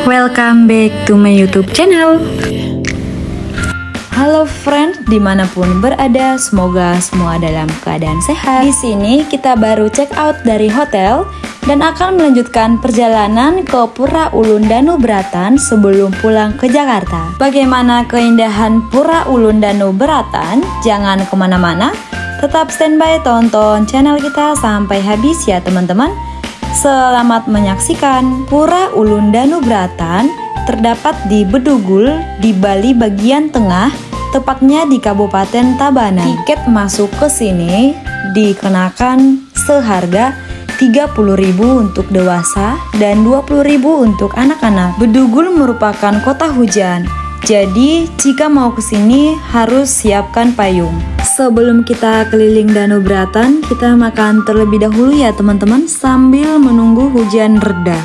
Welcome back to my YouTube channel. Halo friends, dimanapun berada, semoga semua dalam keadaan sehat. Di sini kita baru check out dari hotel dan akan melanjutkan perjalanan ke Pura Ulun Danu Beratan sebelum pulang ke Jakarta. Bagaimana keindahan Pura Ulun Danu Beratan? Jangan kemana-mana, tetap standby tonton channel kita sampai habis ya teman-teman. Selamat menyaksikan. Pura Ulun Danu Beratan terdapat di Bedugul di Bali bagian tengah, tepatnya di Kabupaten Tabanan. Tiket masuk ke sini dikenakan seharga 30.000 untuk dewasa dan 20.000 untuk anak-anak. Bedugul merupakan kota hujan, jadi jika mau ke sini harus siapkan payung. Sebelum kita keliling Danu Beratan, kita makan terlebih dahulu ya teman-teman sambil menunggu hujan reda.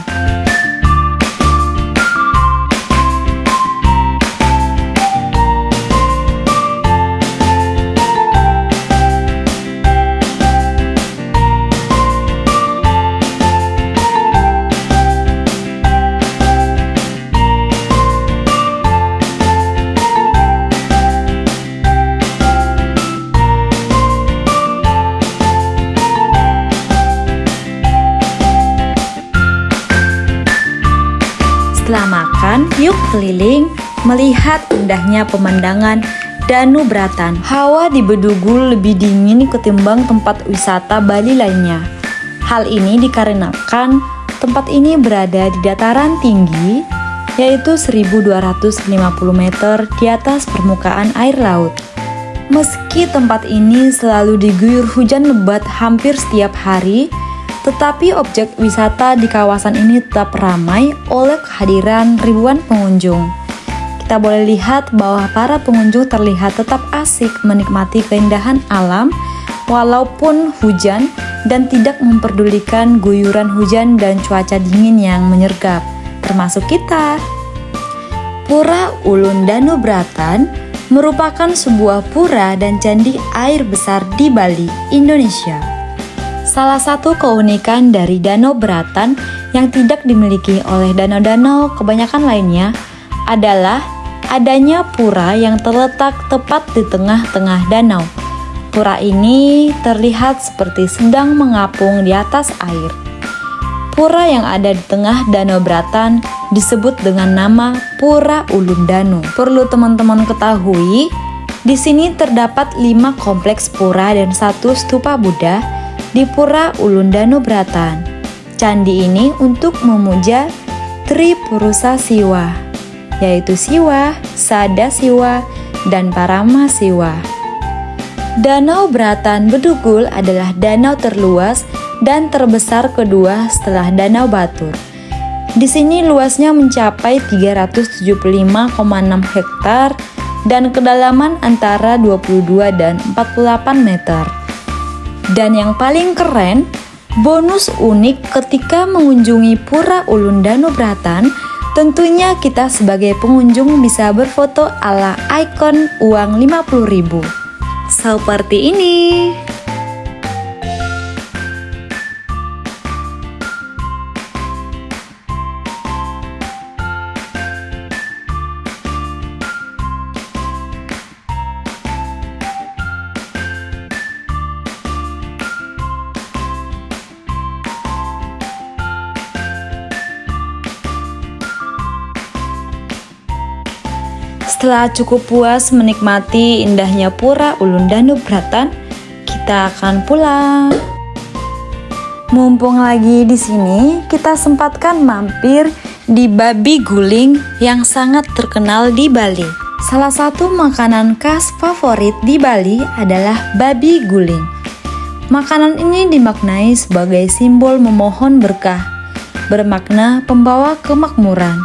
Setelah makan, yuk keliling melihat indahnya pemandangan Danu Beratan. Hawa di Bedugul lebih dingin ketimbang tempat wisata Bali lainnya. Hal ini dikarenakan tempat ini berada di dataran tinggi, yaitu 1250 meter di atas permukaan air laut. Meski tempat ini selalu diguyur hujan lebat hampir setiap hari, tetapi objek wisata di kawasan ini tetap ramai oleh kehadiran ribuan pengunjung. Kita boleh lihat bahwa para pengunjung terlihat tetap asik menikmati keindahan alam walaupun hujan dan tidak memperdulikan guyuran hujan dan cuaca dingin yang menyergap, termasuk kita. Pura Ulun Danu Beratan merupakan sebuah pura dan candi air besar di Bali, Indonesia. Salah satu keunikan dari Danau Beratan yang tidak dimiliki oleh danau-danau kebanyakan lainnya adalah adanya pura yang terletak tepat di tengah-tengah danau. Pura ini terlihat seperti sedang mengapung di atas air. Pura yang ada di tengah Danau Beratan disebut dengan nama Pura Ulun Danu. Perlu teman-teman ketahui, di sini terdapat 5 kompleks pura dan 1 stupa Buddha di Pura Ulun Danu Beratan. Candi ini untuk memuja Tri Purusa Siwa, yaitu Siwa, Sada Siwa, dan Parama Siwa. Danau Beratan Bedugul adalah danau terluas dan terbesar kedua setelah Danau Batur. Di sini luasnya mencapai 375,6 hektar dan kedalaman antara 22 dan 48 meter. Dan yang paling keren, bonus unik ketika mengunjungi Pura Ulun Danu Beratan, tentunya kita sebagai pengunjung bisa berfoto ala ikon uang 50.000. Seperti ini. Setelah cukup puas menikmati indahnya Pura Ulun Danu Beratan, kita akan pulang. Mumpung lagi di sini, kita sempatkan mampir di babi guling yang sangat terkenal di Bali. Salah satu makanan khas favorit di Bali adalah babi guling. Makanan ini dimaknai sebagai simbol memohon berkah, bermakna pembawa kemakmuran,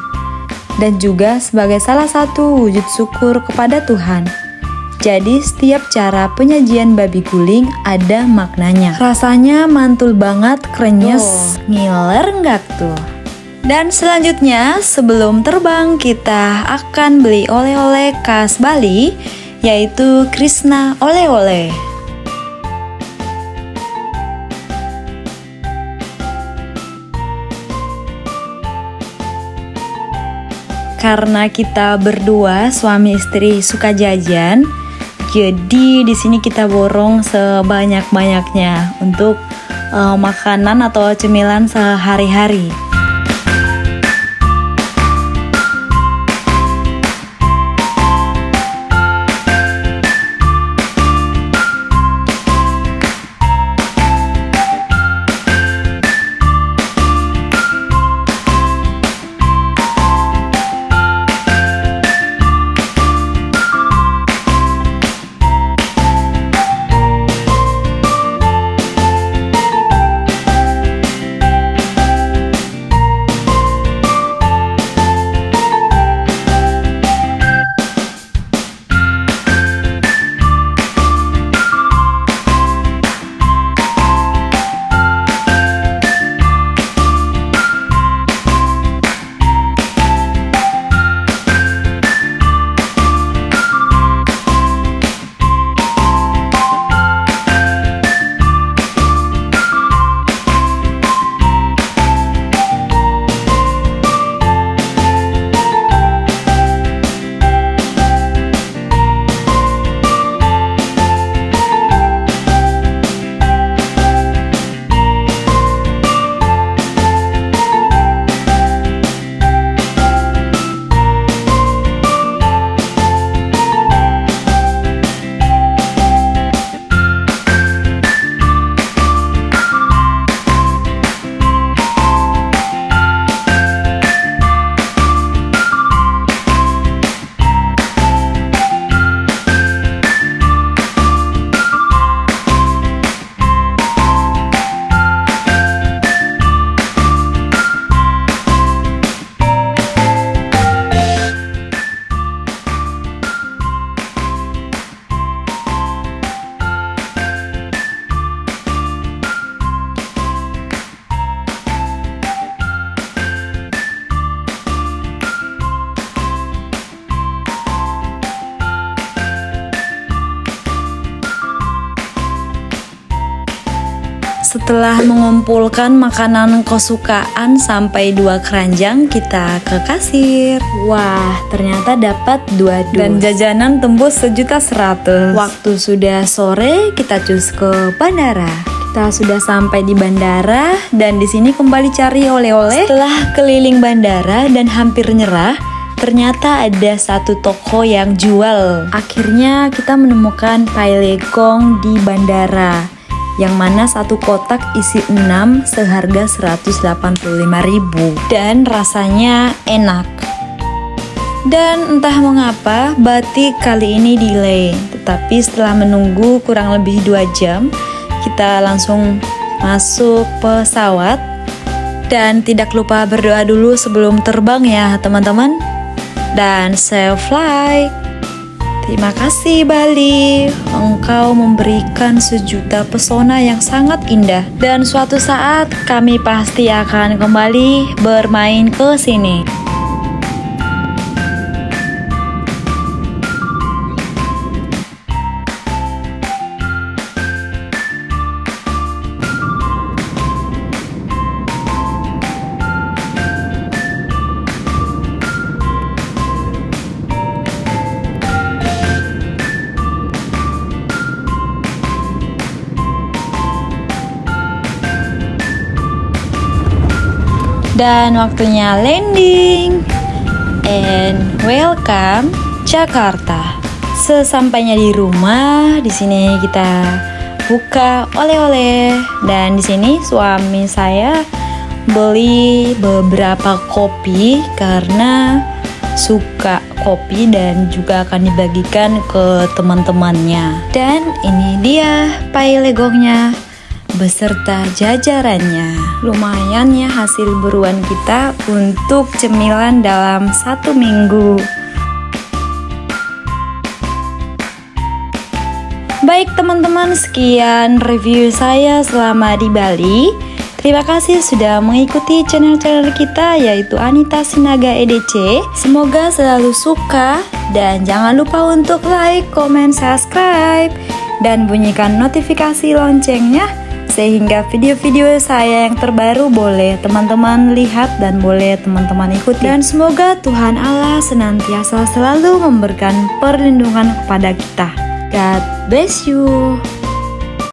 dan juga sebagai salah satu wujud syukur kepada Tuhan. Jadi setiap cara penyajian babi guling ada maknanya. Rasanya mantul banget, krenyes, ngiler nggak tuh? Dan selanjutnya sebelum terbang kita akan beli oleh-oleh khas Bali, yaitu Krishna oleh-oleh. karena kita berdua suami istri suka jajan, jadi di sini kita borong sebanyak-banyaknya untuk makanan atau cemilan sehari-hari. Setelah mengumpulkan makanan kesukaan sampai 2 keranjang, kita ke kasir. Wah, ternyata dapat 2 dus dan jajanan tembus 1.100.000. Waktu sudah sore, kita cus ke bandara. Kita sudah sampai di bandara dan di sini kembali cari oleh-oleh. Setelah keliling bandara dan hampir nyerah, ternyata ada satu toko yang jual. Akhirnya kita menemukan pai legong di bandara, yang mana satu kotak isi 6 seharga 185.000 dan rasanya enak. Dan entah mengapa batik kali ini delay, tetapi setelah menunggu kurang lebih 2 jam, kita langsung masuk pesawat. Dan tidak lupa berdoa dulu sebelum terbang ya teman-teman. Dan safe flight. Terima kasih Bali, engkau memberikan sejuta pesona yang sangat indah. Dan suatu saat kami pasti akan kembali bermain ke sini. Dan waktunya landing and welcome Jakarta. Sesampainya di rumah, di sini kita buka oleh-oleh dan di sini suami saya beli beberapa kopi karena suka kopi dan juga akan dibagikan ke teman-temannya. Dan ini dia pai legongnya beserta jajarannya. Lumayan ya hasil buruan kita untuk cemilan dalam 1 minggu. Baik teman-teman, sekian review saya selama di Bali. Terima kasih sudah mengikuti channel-channel kita yaitu Anita Sinaga EDC. Semoga selalu suka dan jangan lupa untuk like, comment, subscribe dan bunyikan notifikasi loncengnya. sehingga video-video saya yang terbaru boleh teman-teman lihat dan boleh teman-teman ikuti. Dan semoga Tuhan Allah senantiasa selalu memberikan perlindungan kepada kita. God bless you.